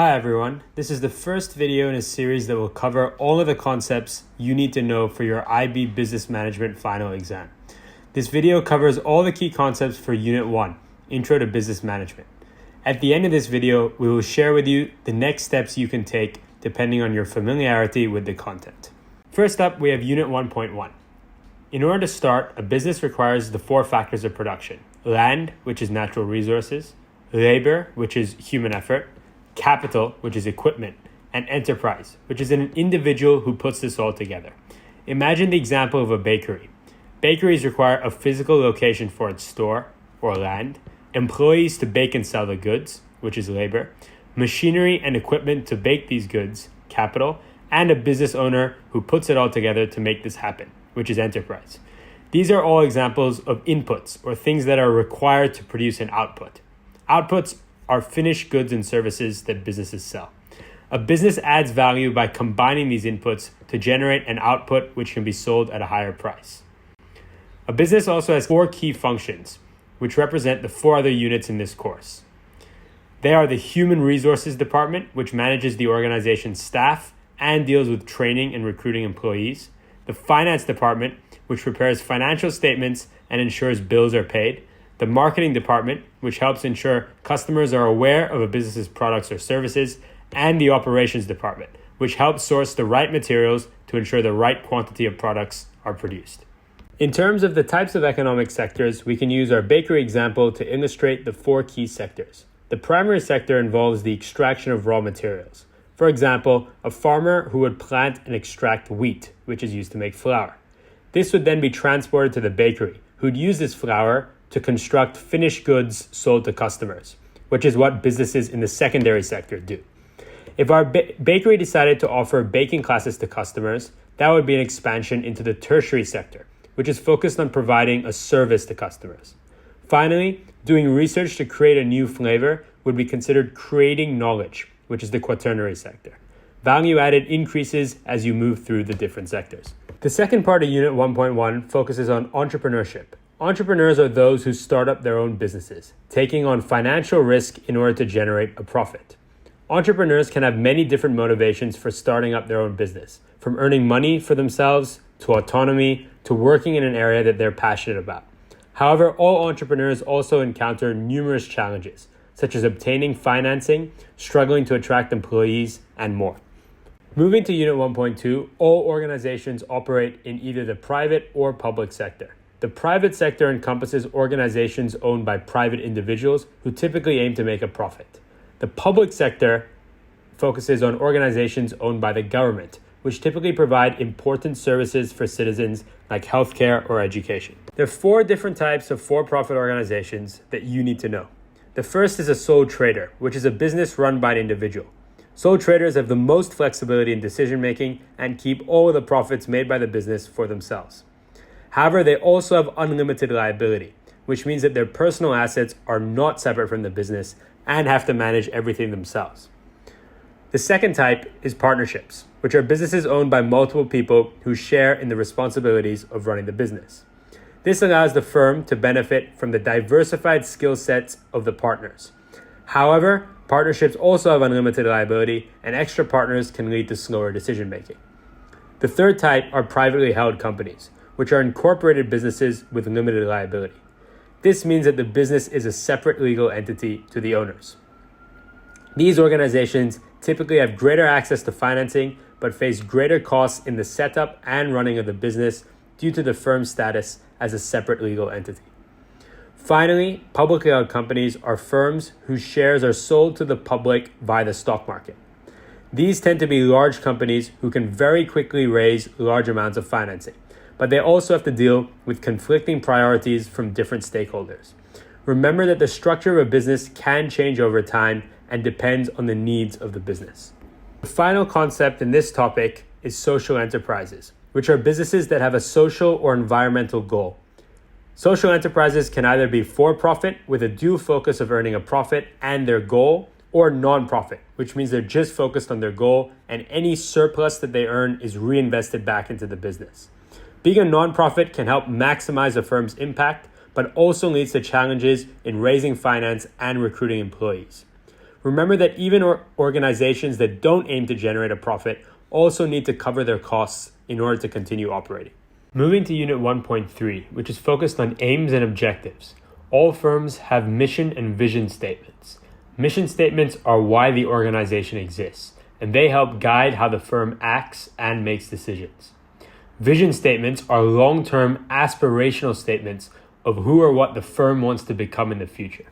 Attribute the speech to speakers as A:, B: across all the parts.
A: Hi everyone, this is the first video in a series that will cover all of the concepts you need to know for your IB Business Management final exam. This video covers all the key concepts for Unit 1, Intro to Business Management. At the end of this video, we will share with you the next steps you can take depending on your familiarity with the content. First up, we have Unit 1.1. In order to start, a business requires the 4 factors of production: land, which is natural resources; labor, which is human effort; capital, which is equipment; and enterprise, which is an individual who puts this all together. Imagine the example of a bakery. Bakeries require a physical location for its store or land, employees to bake and sell the goods, which is labor, machinery and equipment to bake these goods, capital, and a business owner who puts it all together to make this happen, which is enterprise. These are all examples of inputs or things that are required to produce an output. Outputs are finished goods and services that businesses sell. A business adds value by combining these inputs to generate an output which can be sold at a higher price. A business also has 4 key functions, which represent the 4 other units in this course. They are the Human Resources Department, which manages the organization's staff and deals with training and recruiting employees; the Finance Department, which prepares financial statements and ensures bills are paid; the Marketing Department, which helps ensure customers are aware of a business's products or services; and the Operations Department, which helps source the right materials to ensure the right quantity of products are produced. In terms of the types of economic sectors, we can use our bakery example to illustrate the 4 key sectors. The primary sector involves the extraction of raw materials. For example, a farmer who would plant and extract wheat, which is used to make flour. This would then be transported to the bakery, who'd use this flour to construct finished goods sold to customers, which is what businesses in the secondary sector do. If our bakery decided to offer baking classes to customers, that would be an expansion into the tertiary sector, which is focused on providing a service to customers. Finally, doing research to create a new flavor would be considered creating knowledge, which is the quaternary sector. Value added increases as you move through the different sectors. The second part of Unit 1.1 focuses on entrepreneurship. Entrepreneurs are those who start up their own businesses, taking on financial risk in order to generate a profit. Entrepreneurs can have many different motivations for starting up their own business, from earning money for themselves, to autonomy, to working in an area that they're passionate about. However, all entrepreneurs also encounter numerous challenges, such as obtaining financing, struggling to attract employees, and more. Moving to Unit 1.2, all organizations operate in either the private or public sector. The private sector encompasses organizations owned by private individuals who typically aim to make a profit. The public sector focuses on organizations owned by the government, which typically provide important services for citizens like healthcare or education. There are 4 different types of for-profit organizations that you need to know. The first is a sole trader, which is a business run by an individual. Sole traders have the most flexibility in decision-making and keep all of the profits made by the business for themselves. However, they also have unlimited liability, which means that their personal assets are not separate from the business and have to manage everything themselves. The second type is partnerships, which are businesses owned by multiple people who share in the responsibilities of running the business. This allows the firm to benefit from the diversified skill sets of the partners. However, partnerships also have unlimited liability, and extra partners can lead to slower decision-making. The third type are privately held companies, which are incorporated businesses with limited liability. This means that the business is a separate legal entity to the owners. These organizations typically have greater access to financing, but face greater costs in the setup and running of the business due to the firm's status as a separate legal entity. Finally, publicly held companies are firms whose shares are sold to the public via the stock market. These tend to be large companies who can very quickly raise large amounts of financing, but they also have to deal with conflicting priorities from different stakeholders. Remember that the structure of a business can change over time and depends on the needs of the business. The final concept in this topic is social enterprises, which are businesses that have a social or environmental goal. Social enterprises can either be for-profit with a dual focus of earning a profit and their goal, or non-profit, which means they're just focused on their goal and any surplus that they earn is reinvested back into the business. Being a nonprofit can help maximize a firm's impact, but also leads to challenges in raising finance and recruiting employees. Remember that even organizations that don't aim to generate a profit also need to cover their costs in order to continue operating. Moving to Unit 1.3, which is focused on aims and objectives. All firms have mission and vision statements. Mission statements are why the organization exists, and they help guide how the firm acts and makes decisions. Vision statements are long-term aspirational statements of who or what the firm wants to become in the future.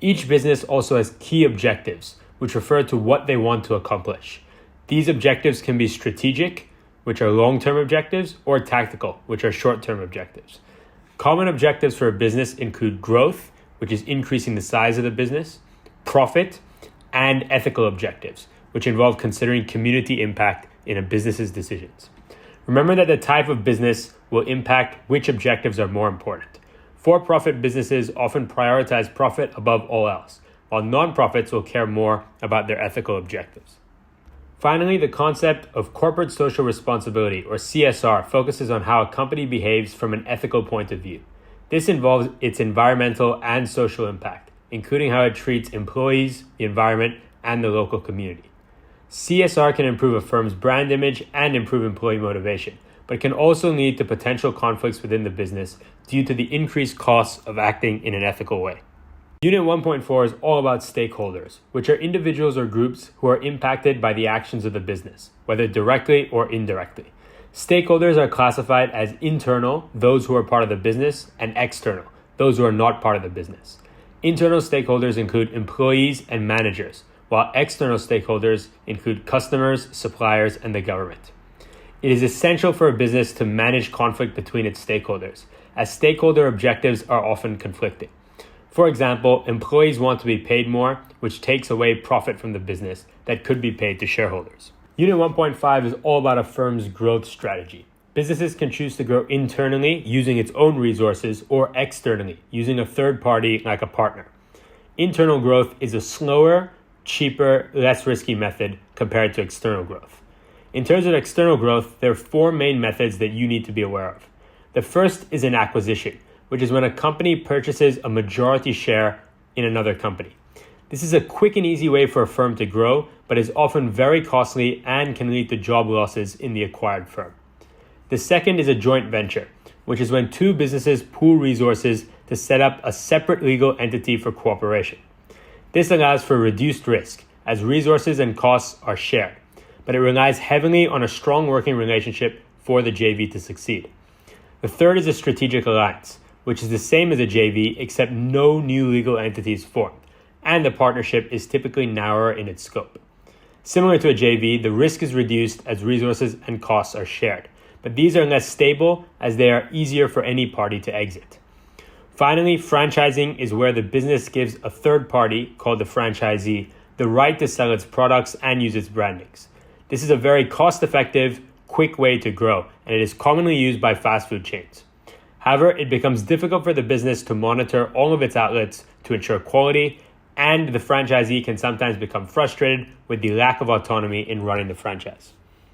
A: Each business also has key objectives, which refer to what they want to accomplish. These objectives can be strategic, which are long-term objectives, or tactical, which are short-term objectives. Common objectives for a business include growth, which is increasing the size of the business, profit, and ethical objectives, which involve considering community impact in a business's decisions. Remember that the type of business will impact which objectives are more important. For-profit businesses often prioritize profit above all else, while nonprofits will care more about their ethical objectives. Finally, the concept of corporate social responsibility, or CSR, focuses on how a company behaves from an ethical point of view. This involves its environmental and social impact, including how it treats employees, the environment, and the local community. CSR can improve a firm's brand image and improve employee motivation, but can also lead to potential conflicts within the business due to the increased costs of acting in an ethical way. Unit 1.4 is all about stakeholders, which are individuals or groups who are impacted by the actions of the business, whether directly or indirectly. Stakeholders are classified as internal, those who are part of the business, and external, those who are not part of the business. Internal stakeholders include employees and managers, while external stakeholders include customers, suppliers, and the government. It is essential for a business to manage conflict between its stakeholders, as stakeholder objectives are often conflicting. For example, employees want to be paid more, which takes away profit from the business that could be paid to shareholders. Unit 1.5 is all about a firm's growth strategy. Businesses can choose to grow internally using its own resources or externally using a third party like a partner. Internal growth is a slower, cheaper, less risky method compared to external growth. In terms of external growth, there are four main methods that you need to be aware of. The first is an acquisition, which is when a company purchases a majority share in another company. This is a quick and easy way for a firm to grow, but is often very costly and can lead to job losses in the acquired firm. The second is a joint venture, which is when two businesses pool resources to set up a separate legal entity for cooperation. This allows for reduced risk, as resources and costs are shared, but it relies heavily on a strong working relationship for the JV to succeed. The third is a strategic alliance, which is the same as a JV except no new legal entities formed, and the partnership is typically narrower in its scope. Similar to a JV, the risk is reduced as resources and costs are shared, but these are less stable as they are easier for any party to exit. Finally, franchising is where the business gives a third party, called the franchisee, the right to sell its products and use its brandings. This is a very cost-effective, quick way to grow, and it is commonly used by fast food chains. However, it becomes difficult for the business to monitor all of its outlets to ensure quality, and the franchisee can sometimes become frustrated with the lack of autonomy in running the franchise.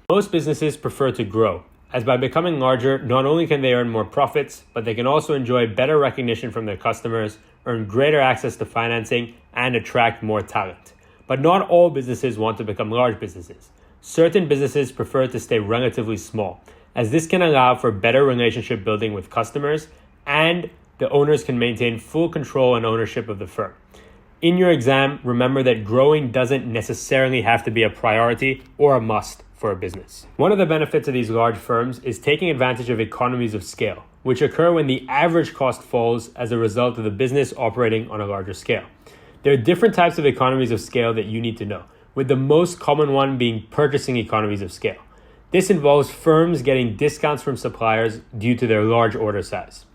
A: Most businesses prefer to grow, as by becoming larger, not only can they earn more profits, but they can also enjoy better recognition from their customers, earn greater access to financing, and attract more talent. But not all businesses want to become large businesses. Certain businesses prefer to stay relatively small, as this can allow for better relationship building with customers, and the owners can maintain full control and ownership of the firm. In your exam, remember that growing doesn't necessarily have to be a priority or a must for a business. One of the benefits of these large firms is taking advantage of economies of scale, which occur when the average cost falls as a result of the business operating on a larger scale. There are different types of economies of scale that you need to know, with the most common one being purchasing economies of scale. This involves firms getting discounts from suppliers due to their large order size.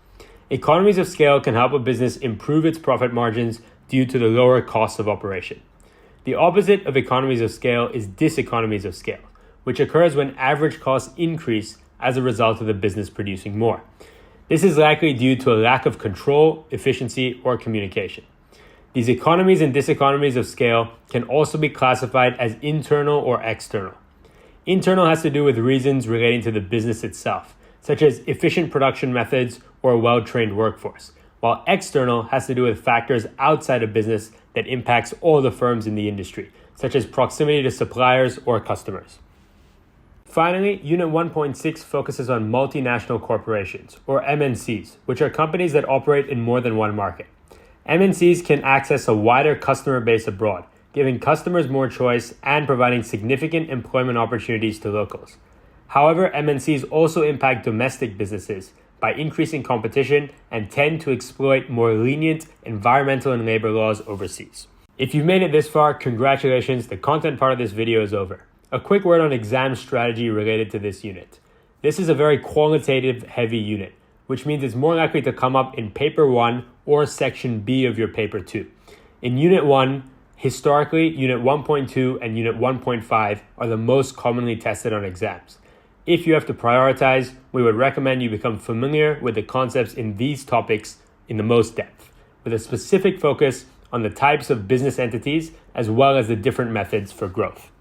A: Economies of scale can help a business improve its profit margins due to the lower cost of operation. The opposite of economies of scale is diseconomies of scale, which occurs when average costs increase as a result of the business producing more. This is likely due to a lack of control, efficiency, or communication. These economies and diseconomies of scale can also be classified as internal or external. Internal has to do with reasons relating to the business itself, such as efficient production methods or a well-trained workforce, while external has to do with factors outside of business that impacts all the firms in the industry, such as proximity to suppliers or customers. Finally, Unit 1.6 focuses on multinational corporations, or MNCs, which are companies that operate in more than one market. MNCs can access a wider customer base abroad, giving customers more choice and providing significant employment opportunities to locals. However, MNCs also impact domestic businesses by increasing competition and tend to exploit more lenient environmental and labor laws overseas. If you've made it this far, congratulations, the content part of this video is over. A quick word on exam strategy related to this unit. This is a very qualitative heavy unit, which means it's more likely to come up in paper 1 or section B of your paper 2. In unit 1, historically, unit 1.2 and unit 1.5 are the most commonly tested on exams. If you have to prioritize, we would recommend you become familiar with the concepts in these topics in the most depth, with a specific focus on the types of business entities as well as the different methods for growth.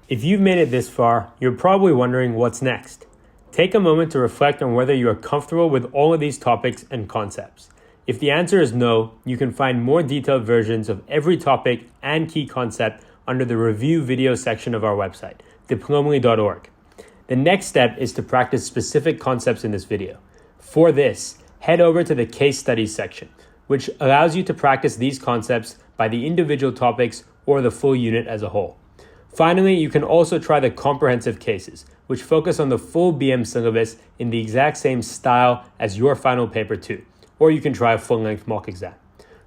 A: If you've made it this far, you're probably wondering what's next. Take a moment to reflect on whether you are comfortable with all of these topics and concepts. If the answer is no, you can find more detailed versions of every topic and key concept under the review video section of our website, Diplomaly.org. The next step is to practice specific concepts in this video. For this, head over to the case studies section, which allows you to practice these concepts by the individual topics or the full unit as a whole. Finally, you can also try the comprehensive cases, which focus on the full BM syllabus in the exact same style as your final paper 2, or you can try a full-length mock exam.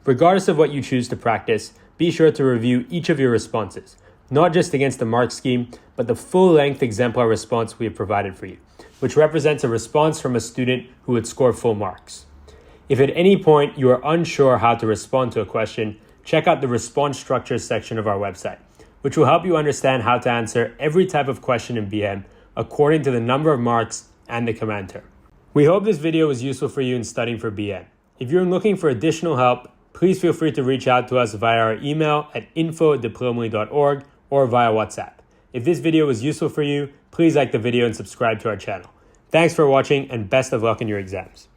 A: Regardless of what you choose to practice, be sure to review each of your responses, not just against the mark scheme, but the full-length exemplar response we have provided for you, which represents a response from a student who would score full marks. If at any point you are unsure how to respond to a question, check out the response structures section of our website, which will help you understand how to answer every type of question in BM according to the number of marks and the command term. We hope this video was useful for you in studying for BM. If you're looking for additional help, please feel free to reach out to us via our email at info@diplomaly.org or via WhatsApp. If this video was useful for you, please like the video and subscribe to our channel. Thanks for watching and best of luck in your exams.